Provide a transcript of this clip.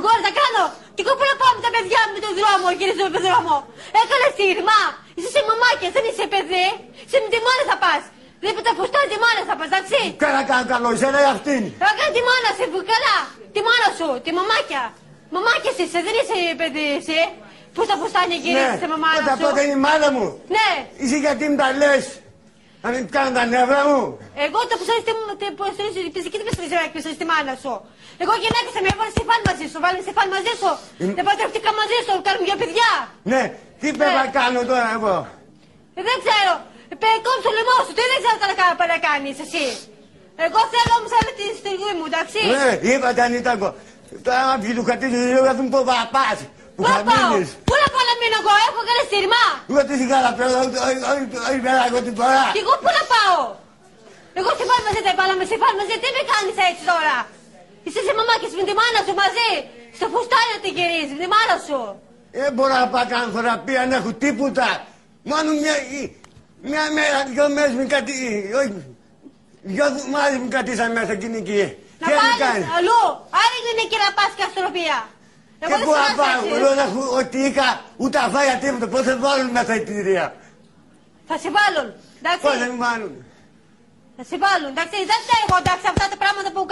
Εγώ να τα κάνω. Και εγώ πρέπει να πάω με τα παιδιά μου με τον δρόμο, γυρίζω με τον δρόμο. Έκανε σύρμα. Είσαι μαμάκια, δεν είσαι παιδί. Σε με τη μάνα θα πα. Δεν θα φουστά τη μάνα θα πα, εντάξει. Κάνα καλό, εσένα ή αυτήν. Έκανε τη μάνα σου, καλά. Τη μάνα σου, τη μαμάκια. Μαμάκια είσαι, δεν είσαι παιδί, εσύ. Πού θα φουστάνει η κυρία σε μαμάνα σου. Όταν πότε είναι η μάνα μου. Ναι. Εσύ γιατί μου τα λες. Να μην κάνω τα νεύρα μου. Εγώ το που τη φυσική δεν πες στη μάνα σου. Εγώ γυναίκα με έβαλε στεφάν μαζί σου, βάλε στεφάν μαζί σου. Δεν παντρευτήκα μαζί σου, κάνουμε δυο παιδιά. Ναι, τι πρέπει να κάνω τώρα εγώ. Δεν ξέρω. Κόψε το λαιμό σου, τι δεν ξέρω τι να κάνεις εσύ. Εγώ θέλω όμως άλλη τη στιγμή μου, εντάξει. Ναι, είπατε αν ήταν εγώ. Τώρα άμα βγει του χαρτί του δύο θα μου πω παπάς. Πού να πάω, πού να πάω να μείνω εγώ, έχω κάνει σύρμα. Εγώ τι σιγάρα πέρα, όχι πέρα εγώ την φορά. Και εγώ πού να πάω. Εγώ σε πάλι μαζί τα είπα, αλλά με σε πάλι μαζί, τι με κάνεις έτσι τώρα. Εσύ είσαι μαμάκες με τη μάνα σου μαζί. Στο φουστάνι να την γυρίζεις, με τη μάνα σου. Δεν μπορώ να πάω καν θεραπεία, δεν έχω τίποτα. Μόνο μια μέρα, 2 μέρες με κάτι, όχι, 2 εβδομάδες μου κατήσαν μέσα εκείνη εκεί. Να πας αλλού, άλλη κλινική να πας και αστροπία. Και πού να πάω, εγώ δεν έχω ό,τι είχα, ούτε αφάγια τίποτα, πώς θα βάλουν μέσα η εταιρεία. Θα σε βάλουν, εντάξει. Πώς θα με βάλουν. Θα σε βάλουν, εντάξει, δεν φταίω εγώ, εντάξει, αυτά τα πράγματα που